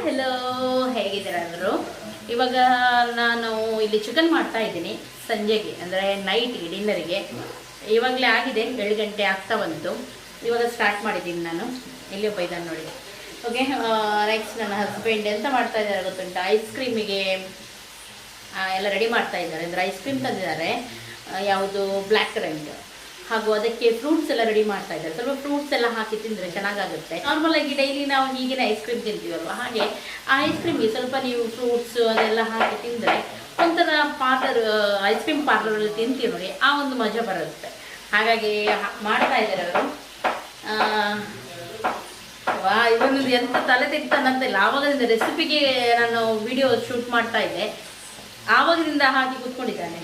Hello, ಹೇಗಿದ್ದೀರಾ ಎಲ್ಲರೂ? ಇವಾಗ ನಾನು ಇಲ್ಲಿ ಚಿಕನ್ ಮಾಡ್ತಾ ಇದ್ದೀನಿ ಸಂಜೆಗೆ, ಅಂದರೆ ನೈಟ್ಗೆ ಡಿನ್ನರಿಗೆ. ಇವಾಗಲೇ ಆಗಿದೆ, 7 ಗಂಟೆ ಆಗ್ತಾ ಬಂತು. ಇವಾಗ ಸ್ಟಾರ್ಟ್ ಮಾಡಿದ್ದೀನಿ ನಾನು. ಇಲ್ಲಿ ಒಬ್ಬ ಇದ್ದಾನೆ ನೋಡಿ. ಓಕೆ, ನೆಕ್ಸ್ಟ್ ನನ್ನ ಹಸ್ಬೆಂಡ್ ಎಂತ ಮಾಡ್ತಾ ಇದ್ದಾರೆ ಗೊತ್ತುಂಟ, ಐಸ್ ಕ್ರೀಮಿಗೆ ಎಲ್ಲ ರೆಡಿ ಮಾಡ್ತಾ ಇದ್ದಾರೆ. ಅಂದರೆ ಐಸ್ ಕ್ರೀಮ್ ತಂದಿದ್ದಾರೆ, ಯಾವುದು ಬ್ಲ್ಯಾಕ್ ಕರೆಂಟ್, ಹಾಗೂ ಅದಕ್ಕೆ ಫ್ರೂಟ್ಸ್ ಎಲ್ಲ ರೆಡಿ ಮಾಡ್ತಾ ಇದ್ದಾರೆ. ಸ್ವಲ್ಪ ಫ್ರೂಟ್ಸ್ ಎಲ್ಲ ಹಾಕಿ ತಿಂದರೆ ಚೆನ್ನಾಗಾಗುತ್ತೆ. ನಾರ್ಮಲ್ ಆಗಿ ಡೈಲಿ ನಾವು ಹೀಗಿನ ಐಸ್ ಕ್ರೀಮ್ ತಿಂತೀವಲ್ವ, ಹಾಗೆ ಆ ಐಸ್ ಕ್ರೀಮ್ಗೆ ಸ್ವಲ್ಪ ನೀವು ಫ್ರೂಟ್ಸ್ ಅದೆಲ್ಲ ಹಾಕಿ ತಿಂದರೆ ಒಂಥರ ಪಾರ್ಲರ್, ಐಸ್ ಕ್ರೀಮ್ ಪಾರ್ಲರಲ್ಲಿ ತಿಂತೀವಿ ನೋಡಿ, ಆ ಒಂದು ಮಜಾ ಬರುತ್ತೆ. ಹಾಗಾಗಿ ಮಾಡ್ತಾ ಇದ್ದಾರೆ ಅವರು. ಇವನದು ಎಂತ ತಲೆ ತೆಗ್ತಾನಂತಿಲ್ಲ. ಆವಾಗದಿಂದ ರೆಸಿಪಿಗೆ ನಾನು ವಿಡಿಯೋ ಶೂಟ್ ಮಾಡ್ತಾ ಇದ್ದೆ, ಆವಾಗದಿಂದ ಹಾಕಿ ಕೂತ್ಕೊಂಡಿದ್ದಾನೆ.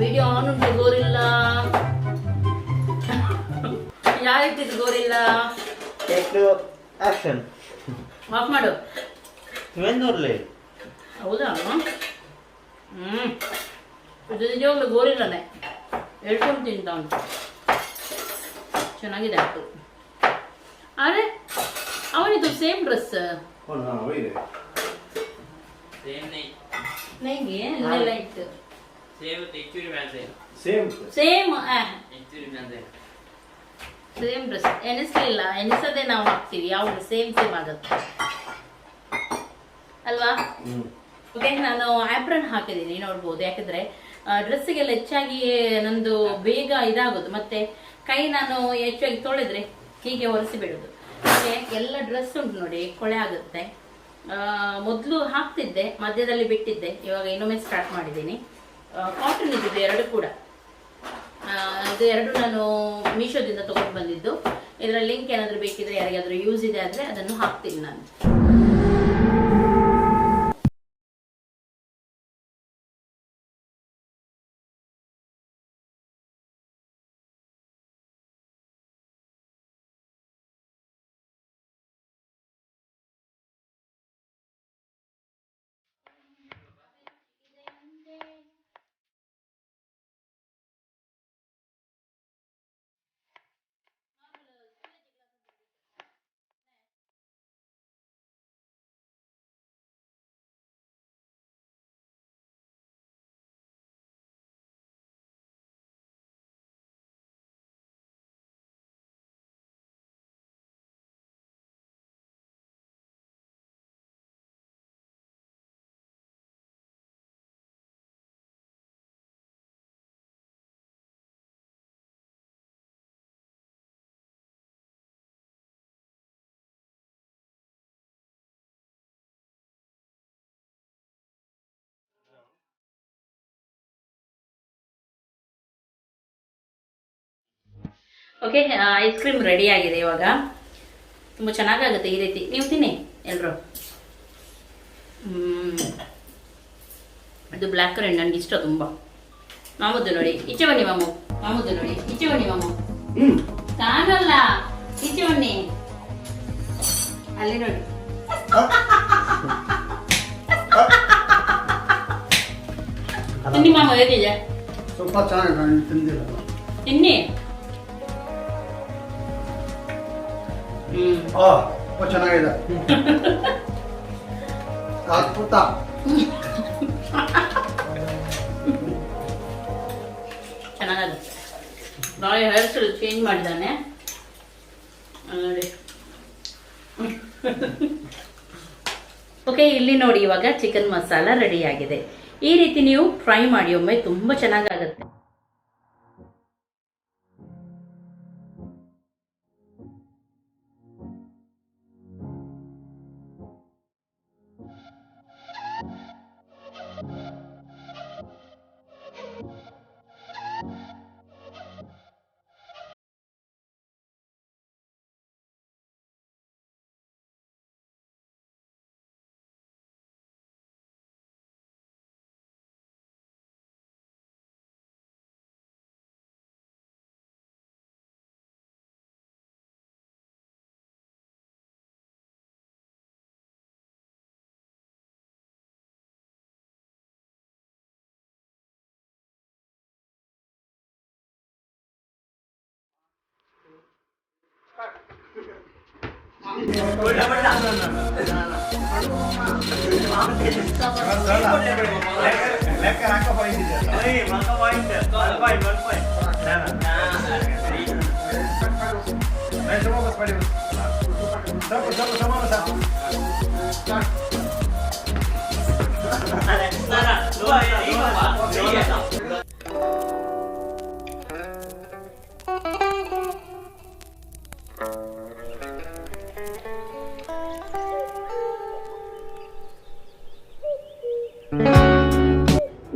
ವಿಡಿಯೋ ಆನ್ ಉಂಟು, ಗೋರಿಲ್ಲ. ಯಾರಿಟ್ಟಿದ್ದು ಗೋರಿಲ್ಲ? ಆಫ್ ಮಾಡು. ಹೌದಾ? ಇದು ನಿಜವಾಗ್ಲೂ ಗೋರಿಲ್ಲನೆ ಹೇಳ್ಕೊಂಡು ತಿಂತ ಉಂಟು. ಚೆನ್ನಾಗಿದೆ ಆಯ್ತು. ಅರೆ ಅವನಿದು ಸೇಮ್ ಡ್ರೆಸ್. ನೈಗೆ ಇಟ್ಟು ಸೇಮ್ ಡ್ರೆಸ್ ಎನಿಸ್ಲಿಲ್ಲ, ಎನಿಸದೆ ನಾವು ಹಾಕ್ತೀವಿ. ಯಾವುದು ಸೇಮ್ ಆಗುತ್ತೆ ಅಲ್ವಾ? ಓಕೆ, ನಾನು ಆಪ್ರನ್ ಹಾಕಿದ್ದೀನಿ, ನೋಡ್ಬೋದು. ಯಾಕಂದ್ರೆ ಡ್ರೆಸ್ಸಿಗೆಲ್ಲ ಹೆಚ್ಚಾಗಿ ನಂದು ಬೇಗ ಇದಾಗೋದು, ಮತ್ತೆ ಕೈ ನಾನು ಹೆಚ್ಚಾಗಿ ತೊಳೆದ್ರೆ ಹೀಗೆ ಒರೆಸಿ ಬಿಡೋದು. ಹಾಗೆ ಎಲ್ಲ ಡ್ರೆಸ್ ಉಂಟು ನೋಡಿ, ಕೊಳೆ ಆಗುತ್ತೆ. ಮೊದಲು ಹಾಕ್ತಿದ್ದೆ, ಮಧ್ಯದಲ್ಲಿ ಬಿಟ್ಟಿದ್ದೆ, ಇವಾಗ ಇನ್ನೊಮ್ಮೆ ಸ್ಟಾರ್ಟ್ ಮಾಡಿದ್ದೀನಿ. ಕಾಟನ್ ಇದ್ದಿದ್ದು ಎರಡು ಕೂಡ. ಇದು ಎರಡು ನಾನು ಮೀಶೋದಿಂದ ತಗೊಂಡು ಬಂದಿದ್ದು. ಇದರ ಲಿಂಕ್ ಏನಾದರೂ ಬೇಕಿದ್ರೆ, ಯಾರಿಗಾದ್ರೂ ಯೂಸ್ ಇದೆ ಆದರೆ ಅದನ್ನು ಹಾಕ್ತೀನಿ ನಾನು. ಓಕೆ, ಐಸ್ ಕ್ರೀಮ್ ರೆಡಿ ಆಗಿದೆ. ಇವಾಗ ತುಂಬ ಚೆನ್ನಾಗಾಗುತ್ತೆ ಈ ರೀತಿ. ನೀವು ತಿನ್ನಿ ಎಲ್ಲರೂ. ಇದು ಬ್ಲ್ಯಾಕ್ ಕರೆಂಟ್ ನನಗೆ ಇಷ್ಟ ತುಂಬ. ಮಾಮೂದು ನೋಡಿ, ಈಚೆ ಬನ್ನಿ ಮಾಮು. ಮಾಮೂದು ನೋಡಿ, ಈಚೆ ಬನ್ನಿ ಮಾಮು. ಕಾಣಲ್ಲ, ಈಚೆ ಬನ್ನಿ. ಅಲ್ಲಿ ನೋಡಿ. ತಿನ್ನಿ ಮಾಮ, ಹೇಗಿದೆ? ಸ್ವಲ್ಪ ಚೆನ್ನಾಗಿ ತಿಂದಿಲ್ಲ. ತಿನ್ನಿ. ಚೆನ್ನಾಗಿದೆ. ಅದ್ಭುತ. ಚೆನ್ನಾಗುತ್ತೆ. ನಾಳೆ ಹೇರ್ ಸ್ಟೈಲ್ ಚೇಂಜ್ ಮಾಡಿದ್ದಾನೆ ನೋಡಿ. ಓಕೆ, ಇಲ್ಲಿ ನೋಡಿ, ಇವಾಗ ಚಿಕನ್ ಮಸಾಲ ರೆಡಿ ಆಗಿದೆ. ಈ ರೀತಿ ನೀವು ಫ್ರೈ ಮಾಡಿ ಒಮ್ಮೆ, ತುಂಬ ಚೆನ್ನಾಗಾಗುತ್ತೆ.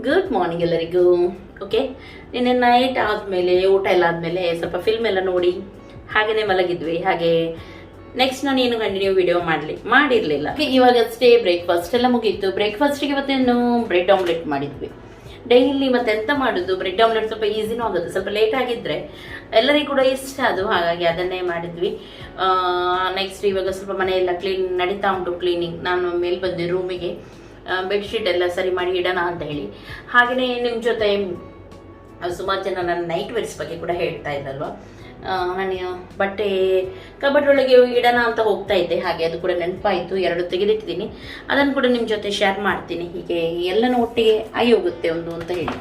ಗುಡ್ ಮಾರ್ನಿಂಗ್ ಎಲ್ಲರಿಗೂ. ಓಕೆ, ನಿನ್ನೆ ನೈಟ್ ಆದಮೇಲೆ ಊಟ ಎಲ್ಲ ಆದಮೇಲೆ ಸ್ವಲ್ಪ ಫಿಲ್ಮ್ ಎಲ್ಲ ನೋಡಿ ಹಾಗೆಯೇ ಮಲಗಿದ್ವಿ. ಹಾಗೆ ನೆಕ್ಸ್ಟ್ ನಾನು ಏನು ಕಂಟಿನ್ಯೂ ವಿಡಿಯೋ ಮಾಡಿರಲಿಲ್ಲ. ಇವಾಗಷ್ಟೇ ಬ್ರೇಕ್ಫಾಸ್ಟ್ ಎಲ್ಲ ಮುಗೀತು. ಬ್ರೇಕ್ಫಾಸ್ಟಿಗೆ ಇವತ್ತೇನು ಬ್ರೆಡ್ ಆಮ್ಲೆಟ್ ಮಾಡಿದ್ವಿ. ಡೈಲಿ ಮತ್ತೆ ಎಂತ ಮಾಡೋದು, ಬ್ರೆಡ್ ಆಮ್ಲೆಟ್ ಸ್ವಲ್ಪ ಈಸಿನೂ ಆಗುತ್ತೆ. ಸ್ವಲ್ಪ ಲೇಟ್ ಆಗಿದ್ರೆ ಎಲ್ಲರಿಗೂ ಕೂಡ ಇಷ್ಟ ಅದು, ಹಾಗಾಗಿ ಅದನ್ನೇ ಮಾಡಿದ್ವಿ. ನೆಕ್ಸ್ಟ್ ಇವಾಗ ಸ್ವಲ್ಪ ಮನೆಯೆಲ್ಲ ಕ್ಲೀನ್ ನಡೀತಾ ಉಂಟು, ಕ್ಲೀನಿಂಗ್. ನಾನು ಮೇಲೆ ಬಂದೆ ರೂಮಿಗೆ, ಬೆಡ್ಶೀಟ್ ಎಲ್ಲ ಸರಿ ಮಾಡಿ ಇಡೋಣ ಅಂತ ಹೇಳಿ. ಹಾಗೆಯೇ ನಿಮ್ಮ ಜೊತೆ ಸುಮಾರು ಜನ ನನ್ನ ನೈಟ್ ವೇರ್ಸ್ ಬಗ್ಗೆ ಕೂಡ ಹೇಳ್ತಾ ಇದ್ದಲ್ವ. ನಾನು ಬಟ್ಟೆ ಕಬಡ್ ಒಳಗೆ ಇಡೋಣ ಅಂತ ಹೋಗ್ತಾ ಇದ್ದೆ, ಹಾಗೆ ಅದು ಕೂಡ ನೆನಪಾಯಿತು. 2 ತೆಗೆದಿಟ್ಟಿದ್ದೀನಿ, ಅದನ್ನು ಕೂಡ ನಿಮ್ಮ ಜೊತೆ ಶೇರ್ ಮಾಡ್ತೀನಿ. ಹೀಗೆ ಎಲ್ಲನೂ ಒಟ್ಟಿಗೆ ಹೋಗುತ್ತೆ ಒಂದು ಅಂತ ಹೇಳಿ.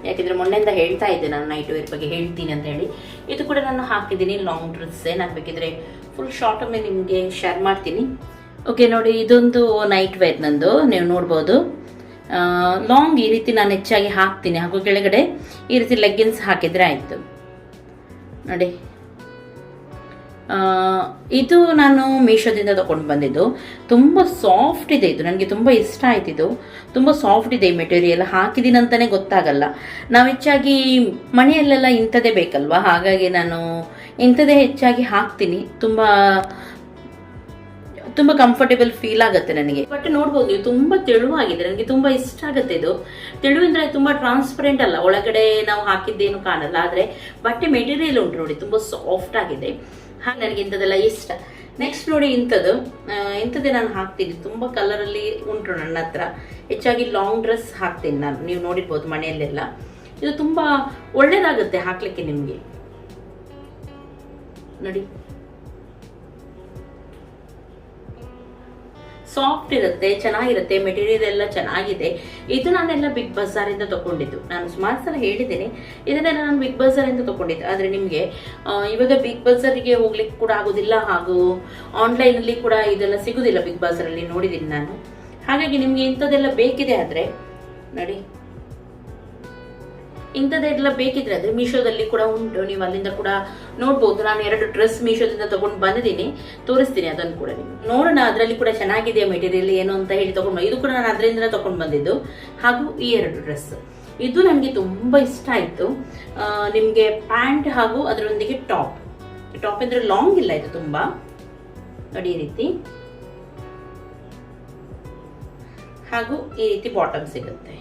ಯಾಕೆಂದರೆ ಮೊನ್ನೆಯಿಂದ ಹೇಳ್ತಾ ಇದ್ದೆ ನಾನು ನೈಟ್ ವೇರ್ ಬಗ್ಗೆ ಹೇಳ್ತೀನಿ ಅಂತ ಹೇಳಿ. ಇದು ಕೂಡ ನಾನು ಹಾಕಿದ್ದೀನಿ, ಲಾಂಗ್ ಡ್ರೆಸ್ಸೇ. ನಾನು ಬೇಕಿದ್ರೆ ಫುಲ್ ಶಾರ್ಟ್ ಒಮ್ಮೆ ನಿಮಗೆ ಶೇರ್ ಮಾಡ್ತೀನಿ. ಓಕೆ ನೋಡಿ, ಇದೊಂದು ನೈಟ್ ವೇರ್ ನಂದು, ನೀವು ನೋಡ್ಬೋದು. ಲಾಂಗ್ ಈ ರೀತಿ ನಾನು ಹೆಚ್ಚಾಗಿ ಹಾಕ್ತೀನಿ, ಹಾಗೂ ಕೆಳಗಡೆ ಈ ರೀತಿ ಲೆಗ್ಗಿನ್ಸ್ ಹಾಕಿದರೆ ಆಯಿತು ನೋಡಿ. ಇದು ನಾನು ಮೀಶೋದಿಂದ ತಗೊಂಡು ಬಂದಿದ್ದು. ತುಂಬ ಸಾಫ್ಟ್ ಇದೆ ಇದು, ನನಗೆ ತುಂಬ ಇಷ್ಟ ಆಯ್ತಿದ್ದು. ತುಂಬ ಸಾಫ್ಟ್ ಇದೆ ಈ ಮೆಟೀರಿಯಲ್. ಹಾಕಿದ್ದೀನಿ ಅಂತಲೇ ಗೊತ್ತಾಗಲ್ಲ. ನಾವು ಹೆಚ್ಚಾಗಿ ಮನೆಯಲ್ಲೆಲ್ಲ ಇಂಥದ್ದೇ ಬೇಕಲ್ವಾ, ಹಾಗಾಗಿ ನಾನು ಇಂಥದ್ದೇ ಹೆಚ್ಚಾಗಿ ಹಾಕ್ತೀನಿ. ತುಂಬ ಕಂಫರ್ಟೇಬಲ್ ಫೀಲ್ ಆಗುತ್ತೆ ನನಗೆ. ಬಟ್ ನೋಡ್ಬೋದು ನೀವು, ತುಂಬ ತೆಳುವಾಗಿದೆ, ನನಗೆ ತುಂಬ ಇಷ್ಟ ಆಗುತ್ತೆ ಇದು. ತೆಳುವಂದ್ರೆ ತುಂಬ ಟ್ರಾನ್ಸ್ಪರೆಂಟ್ ಅಲ್ಲ, ಒಳಗಡೆ ನಾವು ಹಾಕಿದ್ದೇನು ಕಾಣಲ್ಲ. ಆದರೆ ಬಟ್ಟೆ ಮೆಟೀರಿಯಲ್ ಉಂಟು ನೋಡಿ, ತುಂಬ ಸಾಫ್ಟ್ ಆಗಿದೆ. ಹಾಗೆ ನನಗೆ ಇಂಥದ್ದೆಲ್ಲ ಇಷ್ಟ. ನೆಕ್ಸ್ಟ್ ನೋಡಿ, ಇಂಥದ್ದೇ ನಾನು ಹಾಕ್ತೀನಿ. ತುಂಬ ಕಲರಲ್ಲಿ ಉಂಟು ನನ್ನ ಹತ್ರ. ಹೆಚ್ಚಾಗಿ ಲಾಂಗ್ ಡ್ರೆಸ್ ಹಾಕ್ತೀನಿ ನಾನು, ನೀವು ನೋಡಿರ್ಬೋದು ಮನೆಯಲ್ಲೆಲ್ಲ. ಇದು ತುಂಬ ಒಳ್ಳೇದಾಗುತ್ತೆ ಹಾಕ್ಲಿಕ್ಕೆ ನಿಮಗೆ ನೋಡಿ. ಸಾಫ್ಟ್ ಇರುತ್ತೆ, ಚೆನ್ನಾಗಿರುತ್ತೆ, ಮೆಟೀರಿಯಲ್ ಎಲ್ಲ ಚೆನ್ನಾಗಿದೆ. ಇದು ನಾನೆಲ್ಲ ಬಿಗ್ ಬಜಾರಿಂದ ತಗೊಂಡಿದ್ದು. ನಾನು ಸುಮಾರು ಸಲ ಹೇಳಿದ್ದೇನೆ, ಇದನ್ನೆಲ್ಲ ನಾನು ಬಿಗ್ ಬಜಾರಿಂದ ತಗೊಂಡಿದ್ದು. ಆದರೆ ನಿಮಗೆ ಇವಾಗ ಬಿಗ್ ಬಜಾರಿಗೆ ಹೋಗ್ಲಿಕ್ಕೆ ಕೂಡ ಆಗೋದಿಲ್ಲ, ಹಾಗೂ ಆನ್ಲೈನಲ್ಲಿ ಕೂಡ ಇದೆಲ್ಲ ಸಿಗೋದಿಲ್ಲ. ಬಿಗ್ ಬಜಾರಲ್ಲಿ ನೋಡಿದ್ದೀನಿ ನಾನು. ಹಾಗಾಗಿ ನಿಮಗೆ ಇಂಥದ್ದೆಲ್ಲ ಬೇಕಿದೆ ಆದರೆ ನೋಡಿ, ಇಂಥದ್ದೆಲ್ಲ ಬೇಕಿದ್ರೆ ಆದರೆ ಮೀಶೋದಲ್ಲಿ ಕೂಡ ಉಂಟು, ನೀವು ಅಲ್ಲಿಂದ ಕೂಡ ನೋಡ್ಬೋದು. ನಾನು 2 ಡ್ರೆಸ್ ಮೀಶೋದಿಂದ ತಗೊಂಡು ಬಂದಿದ್ದೀನಿ, ತೋರಿಸ್ತೀನಿ ಅದನ್ನು ಕೂಡ ನೀವು ನೋಡೋಣ. ಅದರಲ್ಲಿ ಕೂಡ ಚೆನ್ನಾಗಿದೆ ಮೆಟೀರಿಯಲ್ ಏನು ಅಂತ ಹೇಳಿ ತಗೊಂಡು, ಇದು ಕೂಡ ನಾನು ಅದರಿಂದ ತಗೊಂಡು ಬಂದಿದ್ದು. ಹಾಗೂ ಈ 2 ಡ್ರೆಸ್ ಇದು ನನಗೆ ತುಂಬ ಇಷ್ಟ ಆಯಿತು. ನಿಮಗೆ ಪ್ಯಾಂಟ್ ಹಾಗೂ ಅದರೊಂದಿಗೆ ಟಾಪ್ ಅಂದರೆ ಲಾಂಗ್ ಇಲ್ಲ, ಇದು ತುಂಬ ನೋಡಿ ಈ ರೀತಿ, ಹಾಗೂ ಈ ರೀತಿ ಬಾಟಮ್ ಸಿಗುತ್ತೆ.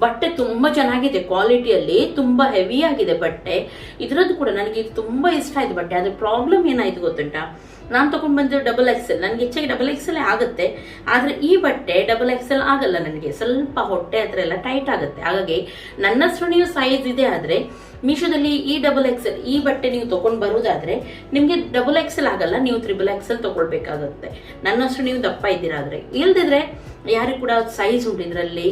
ಬಟ್ಟೆ ತುಂಬ ಚೆನ್ನಾಗಿದೆ, ಕ್ವಾಲಿಟಿಯಲ್ಲಿ ತುಂಬ ಹೆವಿ ಆಗಿದೆ ಬಟ್ಟೆ. ಇದರದ್ದು ಕೂಡ ನನಗೆ ಇದು ತುಂಬ ಇಷ್ಟ ಆಯಿತು ಬಟ್ಟೆ. ಆದರೆ ಪ್ರಾಬ್ಲಮ್ ಏನಾಯಿತು ಗೊತ್ತುಂಟಾ, ನಾನು ತಗೊಂಡು ಬಂದು XXL, ನನಗೆ ಹೆಚ್ಚಾಗಿ XXL ಆಗುತ್ತೆ. ಆದರೆ ಈ ಬಟ್ಟೆ XXL ಆಗಲ್ಲ ನನಗೆ, ಸ್ವಲ್ಪ ಹೊಟ್ಟೆ ಹತ್ರ ಎಲ್ಲ ಟೈಟ್ ಆಗುತ್ತೆ. ಹಾಗಾಗಿ ನನ್ನಷ್ಟು ನೀವು ಸೈಜ್ ಇದೆ ಆದರೆ ಮೀಶೋದಲ್ಲಿ ಈ XXL ಈ ಬಟ್ಟೆ ನೀವು ತಗೊಂಡು ಬರುವುದಾದ್ರೆ ನಿಮಗೆ XXL ಆಗಲ್ಲ, ನೀವು XXL ತಗೊಳ್ಬೇಕಾಗುತ್ತೆ. ನನ್ನಷ್ಟು ನೀವು ದಪ್ಪ ಇದ್ದೀರಾದ್ರೆ. ಇಲ್ದಿದ್ರೆ ಯಾರಿಗೂ ಕೂಡ ಸೈಜ್ ಉಂಟು ಇದರಲ್ಲಿ,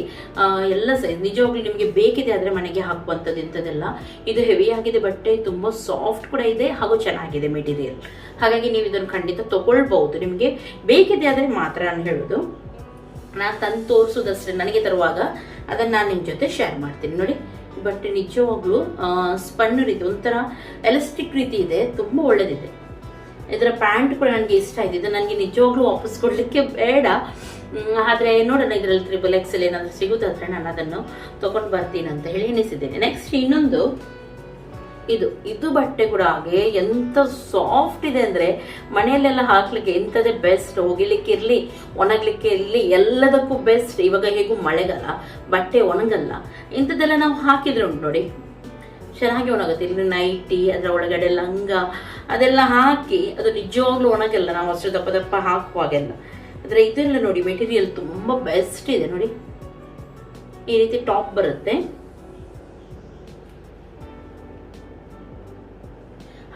ಎಲ್ಲ ಸೈಜ್ ನಿಜವಾಗ್ಲೂ ನಿಮಗೆ ಬೇಕಿದೆ ಆದರೆ ಮನೆಗೆ ಹಾಕುವಂಥದ್ದು ಇಂಥದ್ದೆಲ್ಲ. ಇದು ಹೆವಿ ಆಗಿದೆ ಬಟ್ಟೆ, ತುಂಬ ಸಾಫ್ಟ್ ಕೂಡ ಇದೆ, ಹಾಗೂ ಚೆನ್ನಾಗಿದೆ ಮೆಟೀರಿಯಲ್. ಹಾಗಾಗಿ ನೀವು ಇದನ್ನು ಖಂಡಿತ ತಗೊಳ್ಬಹುದು, ನಿಮಗೆ ಬೇಕಿದೆ ಆದರೆ ಮಾತ್ರ ನಾನು ಹೇಳೋದು. ನಾನು ತಂದು ತೋರಿಸೋದಷ್ಟೇ, ನನಗೆ ತರುವಾಗ ಅದನ್ನು ನಾನು ನಿಮ್ಮ ಜೊತೆ ಶೇರ್ ಮಾಡ್ತೀನಿ ನೋಡಿ. ಬಟ್ಟೆ ನಿಜವಾಗ್ಲೂ ಸ್ಪನ್ ರೀತಿ, ಒಂಥರ ಎಲಾಸ್ಟಿಕ್ ರೀತಿ ಇದೆ, ತುಂಬ ಒಳ್ಳೆದಿದೆ. ಇದರ ಪ್ಯಾಂಟ್ ಕೂಡ ನನಗೆ ಇಷ್ಟ ಆಯ್ತು. ಇದು ನನಗೆ ನಿಜವಾಗ್ಲೂ ವಾಪಸ್ ಕೊಡಲಿಕ್ಕೆ ಬೇಡ, ಆದರೆ ನೋಡೋಣ ಇದರಲ್ಲಿ XXL ಏನಾದರೂ ಸಿಗುತ್ತಾದ್ರೆ ನಾನು ಅದನ್ನು ತಗೊಂಡು ಬರ್ತೀನಿ ಅಂತ ಹೇಳಿ ಎನಿಸಿದ್ದೇನೆ. ನೆಕ್ಸ್ಟ್ ಇನ್ನೊಂದು ಇದು ಬಟ್ಟೆ ಕೂಡ ಹಾಗೆ ಎಂತ ಸಾಫ್ಟ್ ಇದೆ ಅಂದರೆ ಮನೆಯಲ್ಲೆಲ್ಲ ಹಾಕ್ಲಿಕ್ಕೆ ಇಂಥದ್ದೇ ಬೆಸ್ಟ್. ಒಗಿಲಿಕ್ಕೆ ಇರಲಿ, ಒಣಗಲಿಕ್ಕೆ ಇರಲಿ, ಎಲ್ಲದಕ್ಕೂ ಬೆಸ್ಟ್. ಇವಾಗ ಹೇಗೂ ಮಳೆಗಾಲ, ಬಟ್ಟೆ ಒಣಗಲ್ಲ. ಇಂಥದ್ದೆಲ್ಲ ನಾವು ಹಾಕಿದ್ರೆ ಉಂಟು ನೋಡಿ, ಚೆನ್ನಾಗಿ ಒಣಗುತ್ತೆ. ಇಲ್ಲಿ ನೈಟಿ, ಅದರ ಒಳಗಡೆ ಲಂಗ ಅದೆಲ್ಲ ಹಾಕಿ ಅದು ನಿಜವಾಗ್ಲೂ ಒಣಗಲ್ಲ, ನಾವು ಅಷ್ಟು ದಪ್ಪ ದಪ್ಪ ಹಾಕುವಾಗೆಲ್ಲ. ಆದರೆ ಇದೆಲ್ಲ ನೋಡಿ ಮೆಟೀರಿಯಲ್ ತುಂಬ ಬೆಸ್ಟ್ ಇದೆ ನೋಡಿ. ಈ ರೀತಿ ಟಾಪ್ ಬರುತ್ತೆ,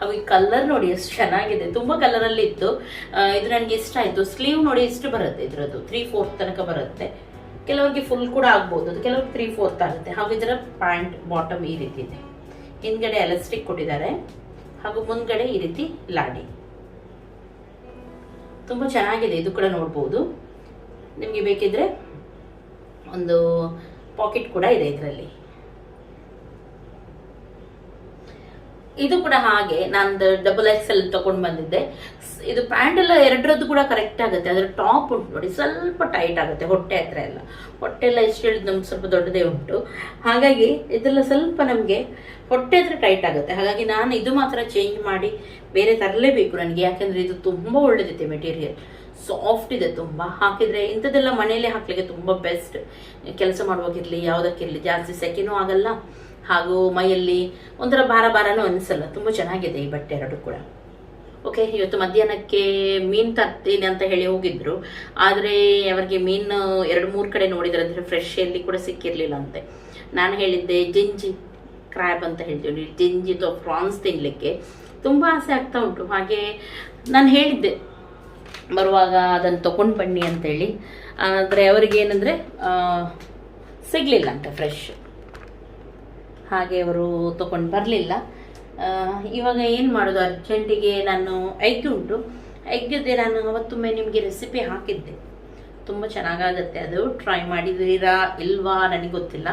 ಹಾಗೂ ಈ ಕಲರ್ ನೋಡಿ ಎಷ್ಟು ಚೆನ್ನಾಗಿದೆ, ತುಂಬ ಕಲರಲ್ಲಿ ಇತ್ತು. ಇದು ನನಗೆ ಇಷ್ಟ ಆಯಿತು. ಸ್ಲೀವ್ ನೋಡಿ ಇಷ್ಟು ಬರುತ್ತೆ, ಇದರದ್ದು 3/4 ತನಕ ಬರುತ್ತೆ. ಕೆಲವರಿಗೆ ಫುಲ್ ಕೂಡ ಆಗ್ಬೋದು, ಅದು ಕೆಲವ್ರಿಗೆ 3/4 ಆಗುತ್ತೆ. ಹಾಗೂ ಇದರ ಪ್ಯಾಂಟ್ ಬಾಟಮ್ ಈ ರೀತಿ ಇದೆ. ಹಿಂದ್ಗಡೆ ಎಲಾಸ್ಟಿಕ್ ಕೊಟ್ಟಿದ್ದಾರೆ ಹಾಗೂ ಮುಂದ್ಗಡೆ ಈ ರೀತಿ ಲಾಡಿ. ತುಂಬ ಚೆನ್ನಾಗಿದೆ, ಇದು ಕೂಡ ನೋಡ್ಬೋದು. ನಿಮಗೆ ಬೇಕಿದ್ರೆ ಒಂದು ಪಾಕೆಟ್ ಕೂಡ ಇದೆ ಇದರಲ್ಲಿ. ಇದು ಕೂಡ ಹಾಗೆ ನಾನು XXL ತಗೊಂಡು ಬಂದಿದ್ದೆ. ಇದು ಪ್ಯಾಂಟ್ ಎಲ್ಲ ಎರಡರದ್ದು ಕೂಡ ಕರೆಕ್ಟ್ ಆಗುತ್ತೆ. ಅದರ ಟಾಪ್ ಉಂಟು ನೋಡಿ, ಸ್ವಲ್ಪ ಟೈಟ್ ಆಗುತ್ತೆ ಹೊಟ್ಟೆ ಹತ್ರ ಎಲ್ಲ. ಹೊಟ್ಟೆ ಎಲ್ಲ ಎಷ್ಟು ಹೇಳಿದ್ ನಮ್ಗೆ ಸ್ವಲ್ಪ ದೊಡ್ಡದೇ ಉಂಟು, ಹಾಗಾಗಿ ಇದೆಲ್ಲ ಸ್ವಲ್ಪ ನಮಗೆ ಹೊಟ್ಟೆ ಹತ್ರ ಟೈಟ್ ಆಗುತ್ತೆ. ಹಾಗಾಗಿ ನಾನು ಇದು ಮಾತ್ರ ಚೇಂಜ್ ಮಾಡಿ ಬೇರೆ ತರಲೇಬೇಕು ನನಗೆ, ಯಾಕೆಂದ್ರೆ ಇದು ತುಂಬ ಒಳ್ಳೆದಿದೆ. ಮೆಟೀರಿಯಲ್ ಸಾಫ್ಟ್ ಇದೆ ತುಂಬ. ಹಾಕಿದ್ರೆ ಇಂಥದ್ದೆಲ್ಲ ಮನೆಯಲ್ಲೇ ಹಾಕ್ಲಿಕ್ಕೆ ತುಂಬ ಬೆಸ್ಟ್. ಕೆಲಸ ಮಾಡುವಾಗಿರಲಿ ಯಾವುದಕ್ಕಿರಲಿ, ಜಾಸ್ತಿ ಸೆಕೆನೂ ಆಗಲ್ಲ, ಹಾಗೂ ಮೈಯಲ್ಲಿ ಒಂಥರ ಭಾರನೂ ಅನಿಸಲ್ಲ. ತುಂಬ ಚೆನ್ನಾಗಿದೆ ಈ ಬಟ್ಟೆ ಎರಡು ಕೂಡ. ಓಕೆ, ಇವತ್ತು ಮಧ್ಯಾಹ್ನಕ್ಕೆ ಮೀನು ತರ್ತೀನಿ ಅಂತ ಹೇಳಿ ಹೋಗಿದ್ರು. ಆದರೆ ಅವರಿಗೆ ಮೀನು 2-3 ಕಡೆ ನೋಡಿದ್ರೆ ಅಂದರೆ ಫ್ರೆಶ್ ಎಲ್ಲಿ ಕೂಡ ಸಿಕ್ಕಿರಲಿಲ್ಲ ಅಂತೆ. ನಾನು ಹೇಳಿದ್ದೆ ಜಿಂಜಿ ಕ್ರ್ಯಾಬ್ ಅಂತ ಹೇಳ್ತೀವಿ, ಜಿಂಜಿ ಅಥವಾ ಪ್ರಾನ್ಸ್ ತಿನ್ನಲಿಕ್ಕೆ ತುಂಬ ಆಸೆ ಆಗ್ತಾ ಉಂಟು. ಹಾಗೆ ನಾನು ಹೇಳಿದ್ದೆ ಬರುವಾಗ ಅದನ್ನು ತೊಗೊಂಡು ಬನ್ನಿ ಅಂತೇಳಿ. ಆದರೆ ಅವರಿಗೆ ಏನಂದರೆ ಸಿಗಲಿಲ್ಲ ಅಂತ ಫ್ರೆಶ್, ಹಾಗೆ ಅವರು ತೊಗೊಂಡು ಬರಲಿಲ್ಲ. ಇವಾಗ ಏನು ಮಾಡೋದು, ಅರ್ಜೆಂಟಿಗೆ ನಾನು ಎಗ್ ಉಂಟು, ಎಗ್ಗದ್ದೇ ನಾನು ಅವತ್ತೊಮ್ಮೆ ನಿಮಗೆ ರೆಸಿಪಿ ಹಾಕಿದ್ದೆ. ತುಂಬ ಚೆನ್ನಾಗಾಗತ್ತೆ, ಅದು ಟ್ರೈ ಮಾಡಿದ್ದೀರಾ ಇಲ್ವಾ ನನಗೆ ಗೊತ್ತಿಲ್ಲ.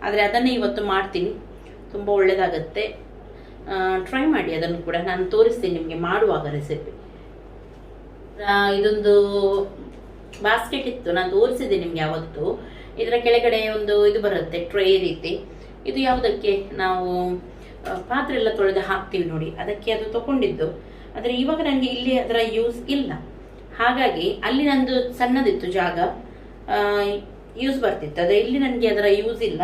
ಆದರೆ ಅದನ್ನೇ ಇವತ್ತು ಮಾಡ್ತೀನಿ, ತುಂಬ ಒಳ್ಳೆಯದಾಗತ್ತೆ. ಟ್ರೈ ಮಾಡಿ ಅದನ್ನು ಕೂಡ, ನಾನು ತೋರಿಸ್ತೀನಿ ನಿಮಗೆ ಮಾಡುವಾಗ ರೆಸಿಪಿ. ಇದೊಂದು ಬಾಸ್ಕೆಟ್ ಇತ್ತು, ನಾನು ತೋರಿಸಿದ್ದೆ ನಿಮಗೆ ಯಾವತ್ತು. ಇದರ ಕೆಳಗಡೆ ಒಂದು ಇದು ಬರುತ್ತೆ, ಟ್ರೇ ರೀತಿ. ಇದು ಯಾವುದಕ್ಕೆ ನಾವು ಪಾತ್ರೆ ಎಲ್ಲ ತೊಳೆದು ಹಾಕ್ತೀವಿ ನೋಡಿ, ಅದಕ್ಕೆ ಅದು ತಗೊಂಡಿದ್ದು. ಆದರೆ ಇವಾಗ ನನಗೆ ಇಲ್ಲಿ ಅದರ ಯೂಸ್ ಇಲ್ಲ, ಹಾಗಾಗಿ ಅಲ್ಲಿ ನಂದು ಸಣ್ಣದಿತ್ತು ಜಾಗ, ಯೂಸ್ ಬರ್ತಿತ್ತು. ಅದೇ ಇಲ್ಲಿ ನನಗೆ ಅದರ ಯೂಸ್ ಇಲ್ಲ.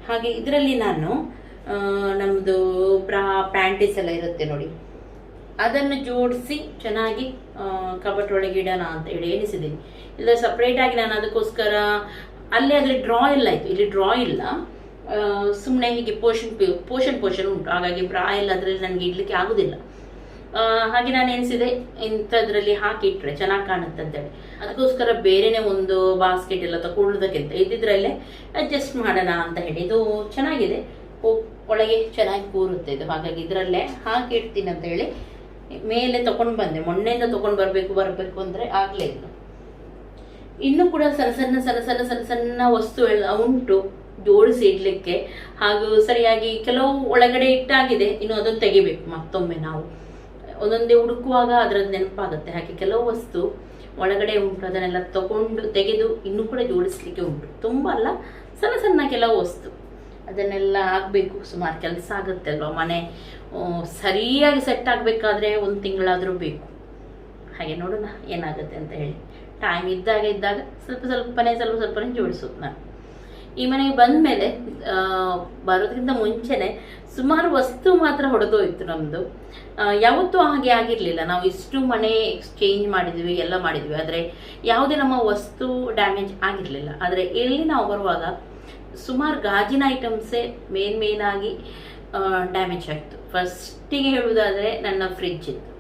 ಹಾಗೆ ಇದರಲ್ಲಿ ನಾನು ನಮ್ಮದು ಬ್ರಾ ಪ್ಯಾಂಟೀಸ್ ಎಲ್ಲ ಇರುತ್ತೆ ನೋಡಿ, ಅದನ್ನು ಜೋಡಿಸಿ ಚೆನ್ನಾಗಿ ಕಬಟ್ ಒಳಗೆ ಇಡೋಣ ಅಂತ ಹೇಳಿ ಎಣಿಸಿದ್ದೀನಿ. ಇಲ್ಲ ಸಪ್ರೇಟಾಗಿ ನಾನು ಅದಕ್ಕೋಸ್ಕರ ಅಲ್ಲಿ ಆದರೆ ಡ್ರಾ ಇಲ್ಲ ಆಯಿತು, ಇಲ್ಲಿ ಡ್ರಾ ಇಲ್ಲ, ಸುಮ್ಮನೆ ಹೀಗೆ ಪೋರ್ಷನ್ ಉಂಟು. ಹಾಗಾಗಿ ಬ್ರಾ ಎಲ್ಲ ಅದರಲ್ಲಿ ನನಗೆ ಇಡ್ಲಿಕ್ಕೆ ಆಗುದಿಲ್ಲ. ಹಾಗೆ ನಾನು ಎನಿಸಿದೆ ಇಂಥದ್ರಲ್ಲಿ ಹಾಕಿಟ್ರೆ ಚೆನ್ನಾಗಿ ಕಾಣುತ್ತೆ ಅಂತೇಳಿ. ಅದಕ್ಕೋಸ್ಕರ ಬೇರೆನೆ ಒಂದು ಬಾಸ್ಕೆಟ್ ಎಲ್ಲ ತಗೊಳ್ಳೋದಕ್ಕಿಂತ ಇದ್ದಿದ್ರಲ್ಲೇ ಅಡ್ಜಸ್ಟ್ ಮಾಡೋಣ ಅಂತ ಹೇಳಿ. ಇದು ಚೆನ್ನಾಗಿದೆ, ಒಳಗೆ ಚೆನ್ನಾಗಿ ಕೂರುತ್ತೆ ಇದು. ಹಾಗಾಗಿ ಇದರಲ್ಲೇ ಹಾಕಿ ಇಡ್ತೀನಿ ಅಂತ ಹೇಳಿ ಮೇಲೆ ತಗೊಂಡು ಬಂದೆ. ಮೊನ್ನೆಯಿಂದ ತಗೊಂಡು ಬರಬೇಕು ಅಂದರೆ ಆಗಲೇ ಇಲ್ಲ. ಇನ್ನೂ ಕೂಡ ಸಣ್ಣ ಸಣ್ಣ ವಸ್ತು ಎಲ್ಲ ಉಂಟು ಜೋಡಿಸಿ ಇಡ್ಲಿಕ್ಕೆ. ಹಾಗೂ ಸರಿಯಾಗಿ ಕೆಲವು ಒಳಗಡೆ ಇಟ್ಟಾಗಿದೆ, ಇನ್ನು ಅದನ್ನು ತೆಗಿಬೇಕು ಮತ್ತೊಮ್ಮೆ. ನಾವು ಒಂದೊಂದೇ ಹುಡುಕುವಾಗ ಅದರದ್ದು ನೆನಪಾಗುತ್ತೆ. ಹಾಗೆ ಕೆಲವು ವಸ್ತು ಒಳಗಡೆ ಉಂಟು, ಅದನ್ನೆಲ್ಲ ತೆಗೆದು ಇನ್ನೂ ಕೂಡ ಜೋಡಿಸ್ಲಿಕ್ಕೆ ಉಂಟು. ತುಂಬ ಅಲ್ಲ, ಸಣ್ಣ ಕೆಲವು ವಸ್ತು ಅದನ್ನೆಲ್ಲ ಆಗಬೇಕು. ಸುಮಾರು ಕೆಲಸ ಆಗುತ್ತೆ ಅಲ್ವಾ, ಮನೆ ಸರಿಯಾಗಿ ಸೆಟ್ ಆಗಬೇಕಾದ್ರೆ 1 ತಿಂಗಳಾದರೂ ಬೇಕು. ಹಾಗೆ ನೋಡೋಣ ಏನಾಗುತ್ತೆ ಅಂತ ಹೇಳಿ. ಟೈಮ್ ಇದ್ದಾಗ ಸ್ವಲ್ಪನೇ ಜೋಡಿಸೋದು. ನಾನು ಈ ಮನೆಗೆ ಬಂದ ಮೇಲೆ ಬರೋದ್ರಿಂದ ಮುಂಚೆನೆ ಸುಮಾರು ವಸ್ತು ಮಾತ್ರ ಹೊಡೆದೋಯ್ತು ನಮ್ಮದು. ಯಾವತ್ತೂ ಹಾಗೆ ಆಗಿರಲಿಲ್ಲ. ನಾವು ಇಷ್ಟು ಮನೆ ಎಕ್ಸ್ಚೇಂಜ್ ಮಾಡಿದ್ವಿ, ಎಲ್ಲ ಮಾಡಿದ್ವಿ, ಆದರೆ ಯಾವುದೇ ನಮ್ಮ ವಸ್ತು ಡ್ಯಾಮೇಜ್ ಆಗಿರಲಿಲ್ಲ. ಆದರೆ ಇಲ್ಲಿ ನಾವು ಬರುವಾಗ ಸುಮಾರು ಗಾಜಿನ ಐಟಮ್ಸೇ ಮೇನ್ ಆಗಿ ಡ್ಯಾಮೇಜ್ ಆಯಿತು. ಫಸ್ಟಿಗೆ ಹೇಳುವುದಾದರೆ ನನ್ನ ಫ್ರಿಡ್ಜ್ ಇತ್ತು,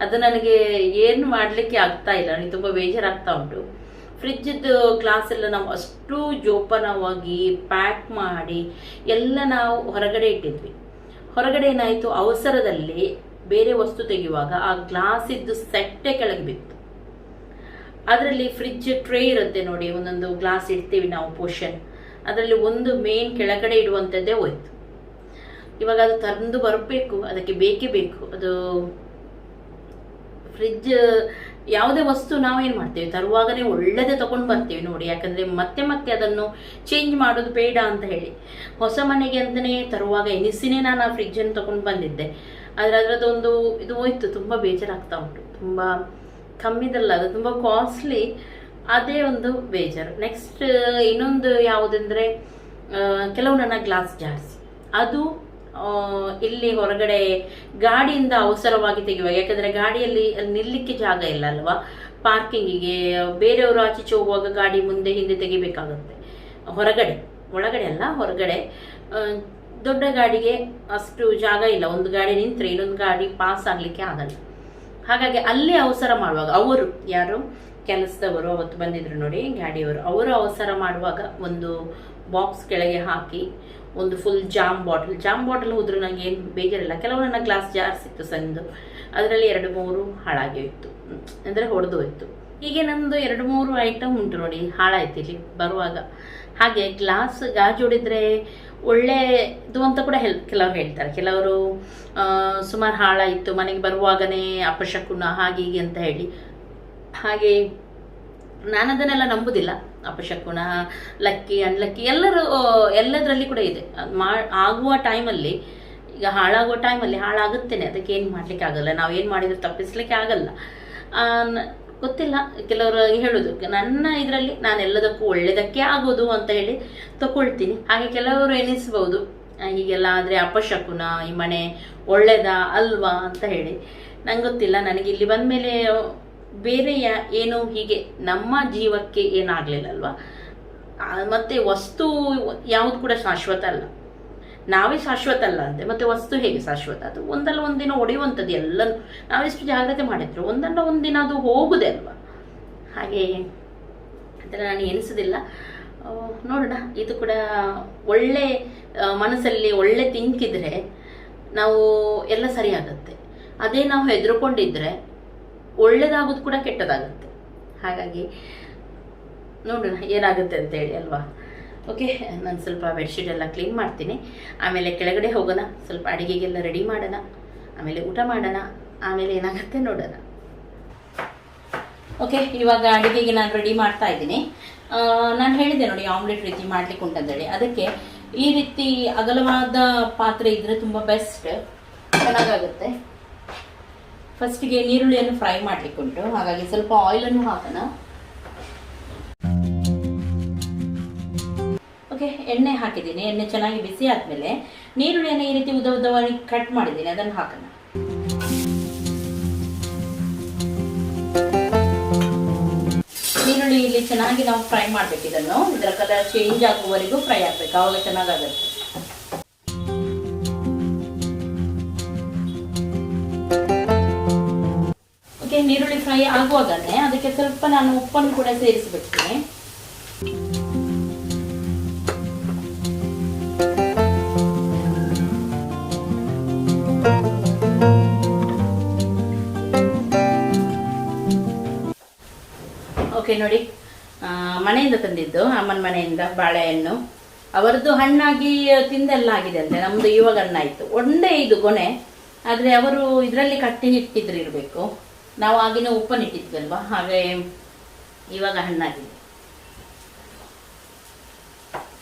ಅದು ನನಗೆ ಏನು ಮಾಡಲಿಕ್ಕೆ ಆಗ್ತಾ ಇಲ್ಲ, ನನಗೆ ತುಂಬ ಬೇಜಾರಾಗ್ತಾ ಉಂಟು. ಫ್ರಿಜ್ಜದ್ದು ಗ್ಲಾಸ್ ಎಲ್ಲ ನಾವು ಅಷ್ಟು ಜೋಪಾನವಾಗಿ ಪ್ಯಾಕ್ ಮಾಡಿ ಎಲ್ಲ ನಾವು ಹೊರಗಡೆ ಇಟ್ಟಿದ್ವಿ. ಹೊರಗಡೆ ಏನಾಯಿತು, ಅವಸರದಲ್ಲಿ ಬೇರೆ ವಸ್ತು ತೆಗೆಯುವಾಗ ಆ ಗ್ಲಾಸಿದ್ದು ಸೆಟ್ಟೆ ಕೆಳಗೆ ಬಿತ್ತು. ಅದರಲ್ಲಿ ಫ್ರಿಡ್ಜ್ ಟ್ರೇ ಇರುತ್ತೆ ನೋಡಿ, ಒಂದೊಂದು ಗ್ಲಾಸ್ ಇಡ್ತೀವಿ ನಾವು ಪೋರ್ಷನ್, ಅದರಲ್ಲಿ ಒಂದು ಮೇನ್ ಕೆಳಗಡೆ ಇಡುವಂಥದ್ದೇ ಹೋಯ್ತು. ಇವಾಗ ಅದು ತಂದು ಬರಬೇಕು, ಅದಕ್ಕೆ ಬೇಕೇ ಬೇಕು. ಅದು ಫ್ರಿಡ್ಜ್ ಯಾವುದೇ ವಸ್ತು ನಾವೇನು ಮಾಡ್ತೇವೆ, ತರುವಾಗನೇ ಒಳ್ಳೆದೇ ತಗೊಂಡು ಬರ್ತೀವಿ ನೋಡಿ. ಯಾಕಂದರೆ ಮತ್ತೆ ಅದನ್ನು ಚೇಂಜ್ ಮಾಡೋದು ಬೇಡ ಅಂತ ಹೇಳಿ. ಹೊಸ ಮನೆಗೆ ಅಂತಲೇ ತರುವಾಗ ಎನಿಸಿನೇ ನಾನು ಆ ಫ್ರಿಡ್ಜನ್ನು ತಗೊಂಡು ಬಂದಿದ್ದೆ. ಆದರೆ ಅದರದ್ದೊಂದು ಇದು ಹೋಯ್ತು, ತುಂಬ ಬೇಜಾರಾಗ್ತಾ ಉಂಟು. ತುಂಬ ಕಮ್ಮಿದಲ್ಲ, ಅದು ತುಂಬ ಕಾಸ್ಟ್ಲಿ, ಅದೇ ಒಂದು ಬೇಜಾರು. ನೆಕ್ಸ್ಟ್ ಇನ್ನೊಂದು ಯಾವುದಂದರೆ, ಕೆಲವು ನನ್ನ ಗ್ಲಾಸ್ ಜಾರ್ಸ್, ಅದು ಇಲ್ಲಿ ಹೊರಗಡೆ ಗಾಡಿಯಿಂದ ಅವಸರವಾಗಿ ತೆಗೆಯುವಾಗ, ಯಾಕಂದರೆ ಗಾಡಿಯಲ್ಲಿ ನಿಲ್ಲಕ್ಕೆ ಜಾಗ ಇಲ್ಲ ಅಲ್ವಾ, ಪಾರ್ಕಿಂಗಿಗೆ ಬೇರೆಯವರು ಆಚೀಚೆ ಹೋಗುವಾಗ ಗಾಡಿ ಮುಂದೆ ಹಿಂದೆ ತೆಗಿಬೇಕಾಗುತ್ತೆ. ಒಳಗಡೆ ಅಲ್ಲ, ಹೊರಗಡೆ ದೊಡ್ಡ ಗಾಡಿಗೆ ಅಷ್ಟು ಜಾಗ ಇಲ್ಲ, ಒಂದು ಗಾಡಿ ನಿಂತರೆ ಇನ್ನೊಂದು ಗಾಡಿ ಪಾಸ್ ಆಗಲಿಕ್ಕೆ ಆಗಲ್ಲ. ಹಾಗಾಗಿ ಅಲ್ಲಿ ಅವಸರ ಮಾಡುವಾಗ ಅವರು ಯಾರು ಕೆಲಸದವರು ಅವತ್ತು ಬಂದಿದ್ರು ನೋಡಿ ಗಾಡಿಯವರು, ಅವರು ಅವಸರ ಮಾಡುವಾಗ ಒಂದು ಬಾಕ್ಸ್ ಕೆಳಗೆ ಹಾಕಿ ಒಂದು ಫುಲ್ ಜಾಮ್ ಬಾಟಲ್ ಹೋದ್ರು ನನಗೆ ಏನು ಬೇಜಾರಿಲ್ಲ. ಕೆಲವು ನನ್ನ ಗ್ಲಾಸ್ ಜಾರ್ಸ್ ಇತ್ತು ಸಣ್ಣದು, ಅದರಲ್ಲಿ 2-3 ಹಾಳಾಗಿ ಇತ್ತು, ಅಂದರೆ ಹೊಡೆದು ಹೋಯ್ತು. ಹೀಗೆ ನಂದು 2-3 ಐಟಮ್ ಉಂಟು ನೋಡಿ ಹಾಳಾಯ್ತು ಇಲ್ಲಿ ಬರುವಾಗ. ಹಾಗೆ ಗ್ಲಾಸ್ ಗಾಜು ಹೊಡಿದ್ರೆ ಒಳ್ಳೆದು ಅಂತ ಕೂಡ ಕೆಲವರು ಹೇಳ್ತಾರೆ. ಕೆಲವರು ಸುಮಾರು ಹಾಳಾಯಿತು ಮನೆಗೆ ಬರುವಾಗನೇ ಅಪಶಕುನ ಹಾಗೆ ಹೀಗೆ ಅಂತ ಹೇಳಿ. ಹಾಗೆ ನಾನು ಅದನ್ನೆಲ್ಲ ನಂಬುದಿಲ್ಲ. ಅಪಶಕುನ, ಲಕ್ಕಿ, ಅನ್ಲಕ್ಕಿ ಎಲ್ಲದರಲ್ಲಿ ಕೂಡ ಇದೆ. ಆಗುವ ಟೈಮಲ್ಲಿ, ಈಗ ಹಾಳಾಗುವ ಟೈಮಲ್ಲಿ ಹಾಳಾಗುತ್ತೇನೆ, ಅದಕ್ಕೆ ಏನು ಮಾಡ್ಲಿಕ್ಕೆ ಆಗಲ್ಲ, ನಾವು ಏನು ಮಾಡಿದ್ರು ತಪ್ಪಿಸ್ಲಿಕ್ಕೆ ಆಗಲ್ಲ. ಗೊತ್ತಿಲ್ಲ, ಕೆಲವರು ಹೇಳೋದು ನನ್ನ ಇದರಲ್ಲಿ ನಾನು ಎಲ್ಲದಕ್ಕೂ ಒಳ್ಳೆಯದಕ್ಕೆ ಆಗೋದು ಅಂತ ಹೇಳಿ ತಗೊಳ್ತೀನಿ. ಹಾಗೆ ಕೆಲವರು ಎನಿಸ್ಬೋದು ಹೀಗೆಲ್ಲ ಆದರೆ ಅಪಶಕುನ, ಈ ಮನೆ ಒಳ್ಳೆಯದಾ ಅಲ್ವಾ ಅಂತ ಹೇಳಿ. ನಂಗೆ ಗೊತ್ತಿಲ್ಲ. ನನಗೆ ಇಲ್ಲಿ ಬಂದ ಮೇಲೆ ಬೇರೆ ಏನು ಹೀಗೆ ನಮ್ಮ ಜೀವಕ್ಕೆ ಏನಾಗಲಿಲ್ಲ ಅಲ್ವಾ. ಮತ್ತು ವಸ್ತು ಯಾವುದು ಕೂಡ ಶಾಶ್ವತ ಅಲ್ಲ, ನಾವೇ ಶಾಶ್ವತ ಅಲ್ಲ ಅಂತೆ. ಮತ್ತು ವಸ್ತು ಹೇಗೆ ಶಾಶ್ವತ? ಅದು ಒಂದಲ್ಲ ಒಂದಿನ ಒಡೆಯುವಂಥದ್ದು. ಎಲ್ಲನೂ ನಾವೆಷ್ಟು ಜಾಗ್ರತೆ ಮಾಡಿದ್ರು ಒಂದಲ್ಲ ಒಂದಿನ ಅದು ಹೋಗುದೇ ಅಲ್ವಾ. ಹಾಗೆ ಅದನ್ನು ನಾನು ಎನಿಸೋದಿಲ್ಲ. ನೋಡೋಣ, ಇದು ಕೂಡ ಒಳ್ಳೆ ಮನಸ್ಸಲ್ಲಿ ಒಳ್ಳೆ ತಿಂಕಿದ್ರೆ ನಾವು ಎಲ್ಲ ಸರಿಯಾಗತ್ತೆ. ಅದೇ ನಾವು ಹೆದರ್ಕೊಂಡಿದ್ರೆ ಒಳ್ಳೇದಾಗೋದು ಕೂಡ ಕೆಟ್ಟದಾಗುತ್ತೆ. ಹಾಗಾಗಿ ನೋಡೋಣ ಏನಾಗುತ್ತೆ ಅಂತೇಳಿ ಅಲ್ವಾ. ಓಕೆ, ನಾನು ಸ್ವಲ್ಪ ಬೆಡ್ಶೀಟ್ ಎಲ್ಲ ಕ್ಲೀನ್ ಮಾಡ್ತೀನಿ, ಆಮೇಲೆ ಕೆಳಗಡೆ ಹೋಗೋಣ, ಸ್ವಲ್ಪ ಅಡುಗೆಗೆಲ್ಲ ರೆಡಿ ಮಾಡೋಣ, ಆಮೇಲೆ ಊಟ ಮಾಡೋಣ, ಆಮೇಲೆ ಏನಾಗುತ್ತೆ ನೋಡೋಣ. ಓಕೆ, ಇವಾಗ ಅಡುಗೆಗೆ ನಾನು ರೆಡಿ ಮಾಡ್ತಾ ಇದ್ದೀನಿ. ನಾನು ಹೇಳಿದೆ ನೋಡಿ ಆಮ್ಲೆಟ್ ರೀತಿ ಮಾಡ್ಲಿಕ್ಕೆ ಉಂಟಂತೇಳಿ. ಅದಕ್ಕೆ ಈ ರೀತಿ ಅಗಲವಾದ ಪಾತ್ರೆ ಇದ್ದರೆ ತುಂಬ ಬೆಸ್ಟ್, ಚೆನ್ನಾಗಾಗುತ್ತೆ. ಫಸ್ಟಿಗೆ ನೀರುಳ್ಳಿಯನ್ನು ಫ್ರೈ ಮಾಡ್ಲಿಕ್ಕೆ ಉಂಟು, ಹಾಗಾಗಿ ಸ್ವಲ್ಪ ಆಯಿಲನ್ನು ಹಾಕೋಣ. ಓಕೆ, ಎಣ್ಣೆ ಹಾಕಿದ್ದೀನಿ. ಎಣ್ಣೆ ಚೆನ್ನಾಗಿ ಬಿಸಿ ಆದಮೇಲೆ ನೀರುಳ್ಳಿಯನ್ನು ಈ ರೀತಿ ಉದ್ದವಾಗಿ ಕಟ್ ಮಾಡಿದ್ದೀನಿ, ಅದನ್ನು ಹಾಕೋಣ. ನೀರುಳ್ಳಿ ಇಲ್ಲಿ ಚೆನ್ನಾಗಿ ನಾವು ಫ್ರೈ ಮಾಡಬೇಕು. ಇದರ ಕಲರ್ ಚೇಂಜ್ ಆಗುವವರೆಗೂ ಫ್ರೈ ಆಗಬೇಕು, ಆವಾಗ ಚೆನ್ನಾಗಾಗುತ್ತೆ. ಓಕೆ, ನೀರುಳ್ಳಿ ಫ್ರೈ ಆಗುವಾಗನೇ ಅದಕ್ಕೆ ಸ್ವಲ್ಪ ನಾನು ಉಪ್ಪನ್ನು ಕೂಡ ಸೇರಿಸಿಬಿಡ್ತೀನಿ. ಓಕೆ ನೋಡಿ, ಮನೆಯಿಂದ ತಂದಿದ್ದು ಅಮ್ಮನ ಮನೆಯಿಂದ ಬಾಳೆಹಣ್ಣು. ಅವರದ್ದು ಹಣ್ಣಾಗಿ ತಿಂದೆಲ್ಲ ಆಗಿದೆ ಅಂತೆ, ನಮ್ಮದು ಇವಾಗ ಹಣ್ಣಾಯಿತು. ಒಂದೇ ಇದು ಗೊನೆ, ಆದರೆ ಅವರು ಇದರಲ್ಲಿ ಕಟ್ಟಿ ಇಟ್ಟಿದ್ರು ಇರಬೇಕು. ನಾವು ಆಗಿನ ಉಪ್ಪನ್ನು ಇಟ್ಟಿದ್ವಲ್ವಾ, ಹಾಗೆ ಇವಾಗ ಹಣ್ಣಾಗಿದೆ.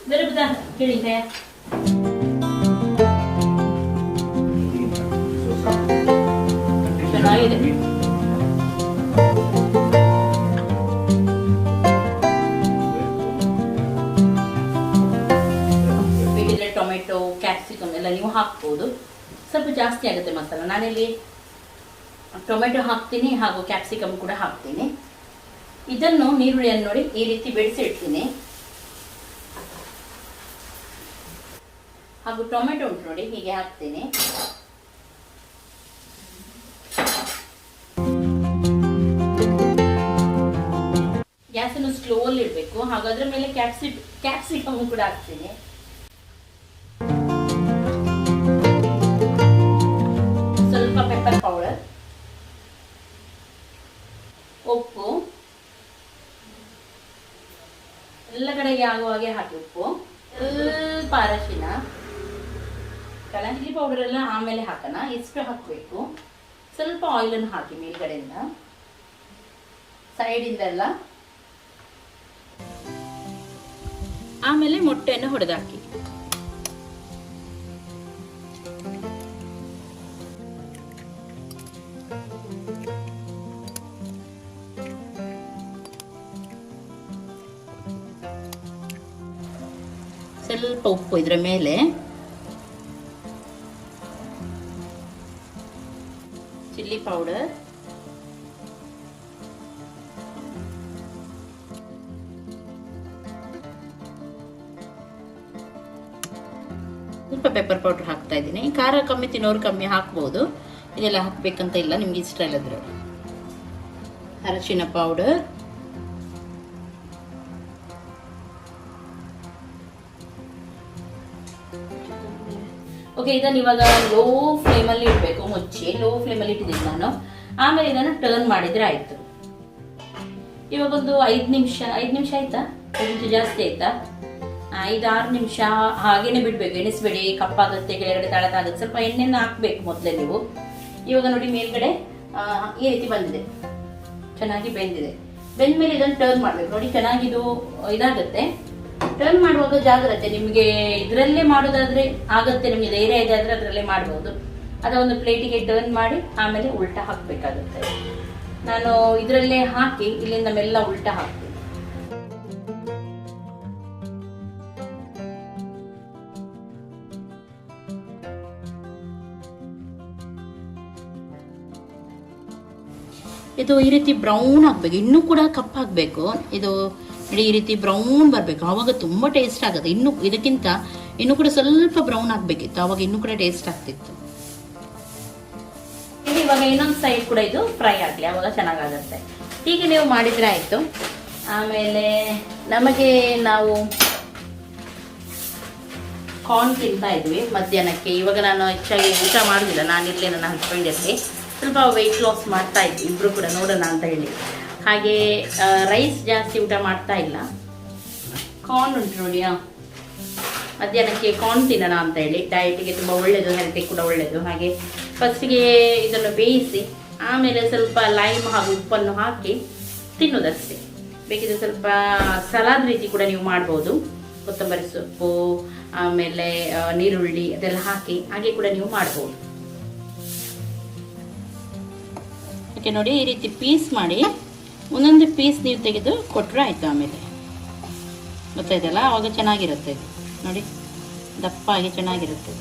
ಬೇರೆ ಬುದ ಕೇಳಿದ್ದೆ ಚೆನ್ನಾಗಿದೆ. ಬೇಕಿದ್ರೆ ಟೊಮೆಟೊ, ಕ್ಯಾಪ್ಸಿಕಮ್ ಎಲ್ಲ ನೀವು ಹಾಕ್ಬೋದು. ಸ್ವಲ್ಪ ಜಾಸ್ತಿ ಆಗುತ್ತೆ ಮಸಾಲ. ನಾನಿಲ್ಲಿ ಟೊಮೆಟೊ ಹಾಕ್ತೀನಿ ಹಾಗೂ ಕ್ಯಾಪ್ಸಿಕಮ್ ಕೂಡ ಹಾಕ್ತೀನಿ. ಇದನ್ನು ನೀರುಳ್ಳಿಯನ್ನು ನೋಡಿ ಈ ರೀತಿ ಬೆಳೆಸಿ ಇಡ್ತೀನಿ. ಹಾಗೂ ಟೊಮೆಟೊ ಉಂಟು ನೋಡಿ, ಹೀಗೆ ಹಾಕ್ತೀನಿ. ಗ್ಯಾಸನ್ನು ಸ್ಲೋಲ್ಲಿ ಇಡಬೇಕು. ಹಾಗಾದ್ರ ಮೇಲೆ ಕ್ಯಾಪ್ಸಿಕಮ್ ಕೂಡ ಹಾಕ್ತೀನಿ. ಸ್ವಲ್ಪ ಪೆಪ್ಪರ್ ಪೌಡರ್, ಉಪ್ಪು, ಎಲ್ಲ ಕಡೆಗೆ ಆಗುವ ಹಾಗೆ ಹಾಕಿ ಉಪ್ಪು, ಸ್ವಲ್ಪ ಅರಶಿನ, ಕಲಂಗಡಿ ಪೌಡರ್ ಎಲ್ಲ ಆಮೇಲೆ ಹಾಕೋಣ. ಇಷ್ಟು ಹಾಕಬೇಕು. ಸ್ವಲ್ಪ ಆಯಿಲನ್ನು ಹಾಕಿ ಮೇಲ್ಗಡೆಯಿಂದ, ಸೈಡಿಂದ ಎಲ್ಲ. ಆಮೇಲೆ ಮೊಟ್ಟೆಯನ್ನು ಹೊಡೆದಾಕಿ. ಸ್ವಲ್ಪ ಉಪ್ಪು ಇದರ ಮೇಲೆ, ಚಿಲ್ಲಿ ಪೌಡರ್, ಸ್ವಲ್ಪ ಪೆಪ್ಪರ್ ಪೌಡ್ರ್ ಹಾಕ್ತಾ ಇದ್ದೀನಿ. ಖಾರ ಕಮ್ಮಿ ತಿನ್ನೋರು ಕಮ್ಮಿ ಹಾಕ್ಬೋದು, ಇದೆಲ್ಲ ಹಾಕ್ಬೇಕಂತ ಇಲ್ಲ, ನಿಮ್ಗೆ ಇಷ್ಟ ಇಲ್ಲದ್ರೆ. ಅರಶಿನ ಪೌಡರ್, ಓಕೆ. ಇದನ್ನು ಇವಾಗ ಲೋ ಫ್ಲೇಮಲ್ಲಿ ಇಡಬೇಕು, ಮುಚ್ಚಿ ಲೋ ಫ್ಲೇಮಲ್ಲಿ ಇಟ್ಟಿದ್ದೀನಿ ನಾನು. ಆಮೇಲೆ ಇದನ್ನು ಟರ್ನ್ ಮಾಡಿದ್ರೆ ಆಯ್ತು. ಇವಾಗ ಒಂದು 5 ನಿಮಿಷ ಆಯ್ತಾ, 5 ನಿಮಿಷ ಜಾಸ್ತಿ ಆಯ್ತಾ, 5-6 ನಿಮಿಷ ಹಾಗೇನೆ ಬಿಡ್ಬೇಕು, ಎಣಿಸ್ಬೇಡಿ, ಕಪ್ಪಾಗುತ್ತೆ, ಕೆಳಗಡೆ ತಳತಾಗುತ್ತೆ. ಸ್ವಲ್ಪ ಎಣ್ಣೆನ ಹಾಕ್ಬೇಕು ಮೊದಲೇ ನೀವು. ಇವಾಗ ನೋಡಿ ಮೇಲ್ಗಡೆ ಈ ರೀತಿ ಬಂದಿದೆ, ಚೆನ್ನಾಗಿ ಬೆಂದಿದೆ. ಬೆಂದ್ಮೇಲೆ ಇದನ್ನು ಟರ್ನ್ ಮಾಡ್ಬೇಕು. ನೋಡಿ ಚೆನ್ನಾಗಿ ಇದು ಇದಾಗುತ್ತೆ. ಟರ್ನ್ ಮಾಡುವಾಗ ಜಾಗ್ರತೆ, ನಿಮಗೆ ಇದರಲ್ಲೇ ಮಾಡೋದಾದ್ರೆ ಆಗತ್ತೆ, ನಿಮಗೆ ಧೈರ್ಯ ಇದೆ ಆದ್ರೆ ಅದರಲ್ಲೇ ಮಾಡ್ಬೋದು. ಅದ ಒಂದು ಪ್ಲೇಟಿಗೆ ಟರ್ನ್ ಮಾಡಿ ಆಮೇಲೆ ಉಲ್ಟಾ ಹಾಕ್ಬೇಕಾಗುತ್ತೆ. ನಾನು ಇದರಲ್ಲೇ ಹಾಕಿ ಇಲ್ಲಿಂದ ಮೆಲ್ಲ ಉಲ್ಟಾ ಹಾಕ್ತೀನಿ. ಇದು ಈ ರೀತಿ ಬ್ರೌನ್ ಆಗ್ಬೇಕು, ಇನ್ನೂ ಕೂಡ ಕಪ್ಪಾಗಬೇಕು. ಇದು ನೋಡಿ ಈ ರೀತಿ ಬ್ರೌನ್ ಬರಬೇಕು, ಆವಾಗ ತುಂಬ ಟೇಸ್ಟ್ ಆಗುತ್ತೆ. ಇನ್ನು ಇದಕ್ಕಿಂತ ಇನ್ನೂ ಕೂಡ ಸ್ವಲ್ಪ ಬ್ರೌನ್ ಆಗಬೇಕಿತ್ತು, ಆವಾಗ ಇನ್ನೂ ಕೂಡ ಟೇಸ್ಟ್ ಆಗ್ತಿತ್ತು. ಇವಾಗ ಇನ್ನೊಂದು ಸೈಡ್ ಕೂಡ ಇದು ಫ್ರೈ ಆಗಲಿ, ಆವಾಗ ಚೆನ್ನಾಗಾಗುತ್ತೆ. ಹೀಗೆ ನೀವು ಮಾಡಿದ್ರೆ ಆಯಿತು. ಆಮೇಲೆ ನಾವು ಕಾರ್ನ್ ತಿಂತಾ ಇದ್ವಿ ಮಧ್ಯಾಹ್ನಕ್ಕೆ. ಇವಾಗ ನಾನು ಹೆಚ್ಚಾಗಿ ಊಟ ಮಾಡೋದಿಲ್ಲ, ನಾನಿರಲಿ ನನ್ನ ಹಸ್ಬೆಂಡ್ ಇರಲಿ, ಸ್ವಲ್ಪ ವೆಯ್ಟ್ ಲಾಸ್ ಮಾಡ್ತಾ ಇದ್ವಿ ಇಬ್ಬರು ಕೂಡ, ನೋಡೋಣ ಅಂತ ಹೇಳಿ. ಹಾಗೆ ರೈಸ್ ಜಾಸ್ತಿ ಊಟ ಮಾಡ್ತಾ ಇಲ್ಲ. ಕಾರ್ನ್ ಉಂಟು ನೋಡಿ, ಮಧ್ಯಾಹ್ನಕ್ಕೆ ಕಾರ್ನ್ ತಿನ್ನೋಣ ಅಂತ ಹೇಳಿ. ಡಯಟಿಗೆ ತುಂಬ ಒಳ್ಳೆಯದು, ಹೆಲ್ತಿಗೆ ಕೂಡ ಒಳ್ಳೆಯದು. ಹಾಗೆ ಫಸ್ಟಿಗೆ ಇದನ್ನು ಬೇಯಿಸಿ ಆಮೇಲೆ ಸ್ವಲ್ಪ ಲೈಮ್ ಹಾಗೂ ಉಪ್ಪನ್ನು ಹಾಕಿ ತಿನ್ನೋದಷ್ಟೇ. ಬೇಕಿದ್ರೆ ಸ್ವಲ್ಪ ಸಲಾದ್ ರೀತಿ ಕೂಡ ನೀವು ಮಾಡ್ಬೋದು, ಕೊತ್ತಂಬರಿ ಸೊಪ್ಪು ಆಮೇಲೆ ನೀರುಳ್ಳಿ ಅದೆಲ್ಲ ಹಾಕಿ ಹಾಗೆ ಕೂಡ ನೀವು ಮಾಡ್ಬೋದು. ಓಕೆ ನೋಡಿ, ಈ ರೀತಿ ಪೀಸ್ ಮಾಡಿ ಒಂದೊಂದು ಪೀಸ್ ನೀವು ತೆಗೆದು ಕೊಟ್ಟರೆ ಆಯಿತು. ಆಮೇಲೆ ಗೊತ್ತಾಯ್ತಲ್ಲ, ಆವಾಗ ಚೆನ್ನಾಗಿರುತ್ತೆ. ನೋಡಿ ದಪ್ಪಾಗಿ ಚೆನ್ನಾಗಿರುತ್ತೆ.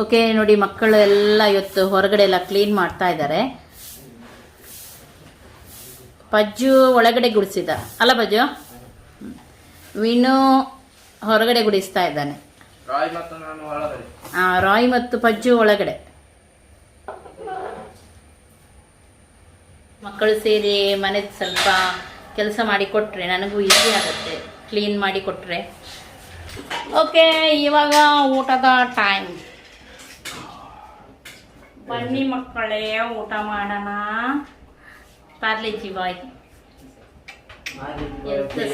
ಓಕೆ ನೋಡಿ, ಮಕ್ಕಳು ಎಲ್ಲ ಇವತ್ತು ಹೊರಗಡೆ ಎಲ್ಲ ಕ್ಲೀನ್ ಮಾಡ್ತಾ ಇದ್ದಾರೆ. ಪಜ್ಜು ಒಳಗಡೆ ಗುಡಿಸಿದ ಅಲ್ಲ ಪಜ್ಜು, ವಿನು ಹೊರಗಡೆ ಗುಡಿಸ್ತಾ ಇದ್ದಾನೆ. ರಾಯ್ ಮತ್ತು ಪಜ್ಜು ಒಳಗಡೆ. ಮಕ್ಕಳು ಸೇರಿ ಮನೆ ಸ್ವಲ್ಪ ಕೆಲಸ ಮಾಡಿ ಕೊಟ್ರೆ ನನಗೂ ಈಸಿ ಆಗುತ್ತೆ, ಕ್ಲೀನ್ ಮಾಡಿ ಕೊಟ್ರೆ. ಓಕೆ, ಇವಾಗ ಊಟದ ಟೈಮ್. ಬನ್ನಿ ಮಕ್ಕಳೇ, ಊಟ ಮಾಡೋಣ. ಪಾರ್ಲೆಜಿ ಬಾಯ್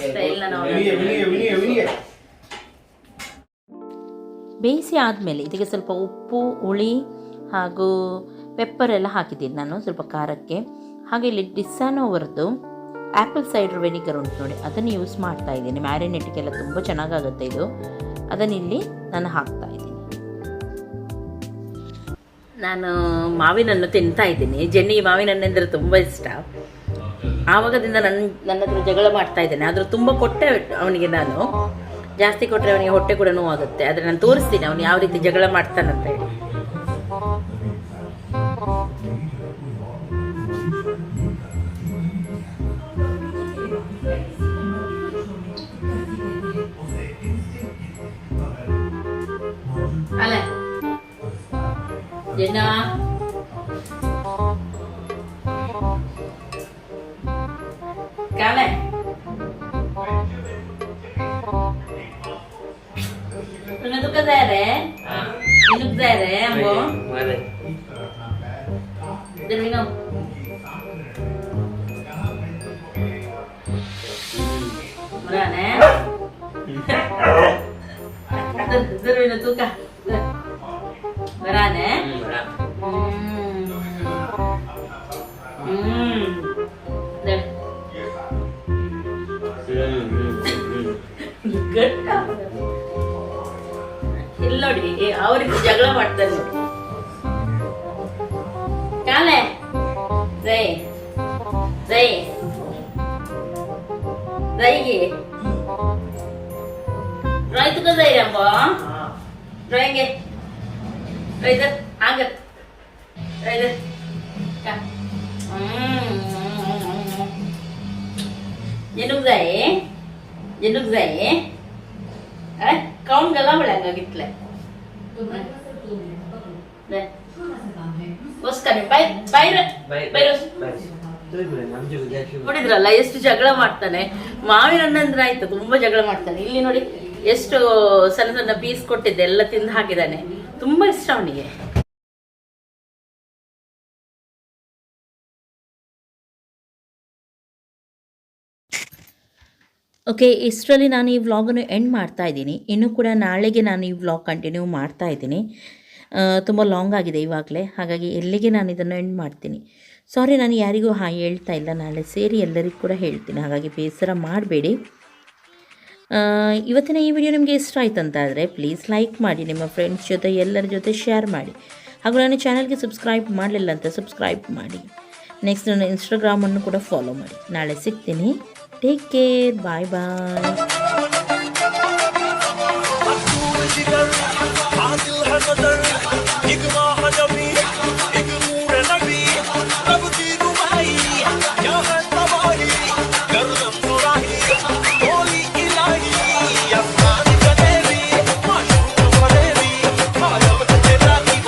ಸ್ಟೈಲ್ ಬೇಯಿಸಿ ಆದಮೇಲೆ ಇದಕ್ಕೆ ಸ್ವಲ್ಪ ಉಪ್ಪು, ಹುಳಿ ಹಾಗೂ ಪೆಪ್ಪರ್ ಎಲ್ಲ ಹಾಕಿದ್ದೀನಿ ನಾನು ಸ್ವಲ್ಪ ಖಾರಕ್ಕೆ. ಹಾಗೆ ಇಲ್ಲಿ ಡಿಸ್ಸಾನೋವರ್ದು ಆ್ಯಪಲ್ ಸೈಡರ್ ವೆನಿಗರ್ ಉಂಟು ನೋಡಿ, ಅದನ್ನು ಯೂಸ್ ಮಾಡ್ತಾ ಇದ್ದೀನಿ. ಮ್ಯಾರಿನೇಟಿಗೆಲ್ಲ ತುಂಬ ಚೆನ್ನಾಗಾಗುತ್ತೆ ಇದು. ಅದನ್ನಿಲ್ಲಿ ನಾನು ಹಾಕ್ತಾ ಇದ್ದೀನಿ. ನಾನು ಮಾವಿನಣ್ಣು ತಿಂತಾ ಇದ್ದೀನಿ. ಜೆನ್ನಿಗೆ ಮಾವಿನಣ್ಣು ಅಂದರೆ ತುಂಬ ಇಷ್ಟ. ಆವಾಗದಿಂದ ನನ್ನ ಹತ್ರ ಜಗಳ ಮಾಡ್ತಾ ಇದ್ದೇನೆ. ಆದರೂ ತುಂಬ ಕೊಟ್ಟೆ ಅವನಿಗೆ, ನಾನು ಜಾಸ್ತಿ ಕೊಟ್ಟರೆ ಅವನಿಗೆ ಹೊಟ್ಟೆ ಕೂಡ ನೋವಾಗುತ್ತೆ. ಆದರೆ ನಾನು ತೋರಿಸ್ತೀನಿ ಅವನು ಯಾವ ರೀತಿ ಜಗಳ ಮಾಡ್ತಾನಂತ ಹೇಳಿ. ಅಲ್ಲ ಜನ ಕಾಲೆ Tengah tu zere, minum zere, ambo. Dan minum. Mana? Dan minum tu kah? Mana? Dan. Good. ಇಲ್ಲಿ ನೋಡಿ ಅವ್ರಿಗೆ ಜಗಳ ಮಾಡ್ತಾರೆ ನೋಡಿ. ಕಾಲೆ ರೈ ರೈ ರೈಗೆ ರೈ ತುಕ ರೈ ರಂಬ ರೈಗೆ ರೈದ ಆಗತ್ ರೈದ Jenuk zai. Jenuk zai. Kaun galau lagi gitu lah. Oscar, ನೋಡಿದ್ರಲ್ಲ ಎಷ್ಟು ಜಗಳ ಮಾಡ್ತಾನೆ. ಮಾವಿನ ಹಣ್ಣು ಅಂದ್ರೆ ಆಯ್ತು ತುಂಬಾ ಜಗಳ ಮಾಡ್ತಾನೆ. ಇಲ್ಲಿ ನೋಡಿ ಎಷ್ಟು ಸಣ್ಣ ಸಣ್ಣ ಪೀಸ್ ಕೊಟ್ಟಿದ್ದೆ ಎಲ್ಲ ತಿಂದು ಹಾಕಿದ್ದಾನೆ. ತುಂಬಾ ಇಷ್ಟ ಅವನಿಗೆ. ಓಕೆ, ಇಷ್ಟರಲ್ಲಿ ನಾನು ಈ ವ್ಲಾಗನ್ನು ಎಂಡ್ ಮಾಡ್ತಾ ಇದ್ದೀನಿ. ಇನ್ನೂ ಕೂಡ ನಾಳೆಗೆ ನಾನು ಈ ವ್ಲಾಗ್ ಕಂಟಿನ್ಯೂ ಮಾಡ್ತಾ ಇದ್ದೀನಿ. ತುಂಬ ಲಾಂಗ್ ಆಗಿದೆ ಇವಾಗಲೇ, ಹಾಗಾಗಿ ಎಲ್ಲಿಗೆ ನಾನು ಇದನ್ನು ಎಂಡ್ ಮಾಡ್ತೀನಿ. ಸಾರಿ, ನಾನು ಯಾರಿಗೂ ಹಾಯ್ ಹೇಳ್ತಾ ಇಲ್ಲ. ನಾಳೆ ಸೇರಿ ಎಲ್ಲರಿಗೂ ಕೂಡ ಹೇಳ್ತೀನಿ, ಹಾಗಾಗಿ ಬೇಸರ ಮಾಡಬೇಡಿ. ಇವತ್ತಿನ ಈ ವಿಡಿಯೋ ನಿಮಗೆ ಇಷ್ಟ ಆಯ್ತು ಅಂತಾದರೆ ಪ್ಲೀಸ್ ಲೈಕ್ ಮಾಡಿ, ನಿಮ್ಮ ಫ್ರೆಂಡ್ಸ್ ಜೊತೆ ಎಲ್ಲರ ಜೊತೆ ಶೇರ್ ಮಾಡಿ. ಹಾಗೂ ನನ್ನ ಚಾನಲ್ಗೆ ಸಬ್ಸ್ಕ್ರೈಬ್ ಮಾಡಲಿಲ್ಲ ಅಂತ ಸಬ್ಸ್ಕ್ರೈಬ್ ಮಾಡಿ. ನೆಕ್ಸ್ಟ್ ನನ್ನ ಇನ್ಸ್ಟಾಗ್ರಾಮನ್ನು ಕೂಡ ಫಾಲೋ ಮಾಡಿ. ನಾಳೆ ಸಿಗ್ತೀನಿ. ಟೇಕ್ ಕೇರ್, ಬಾಯ್ ಬಾಯ್.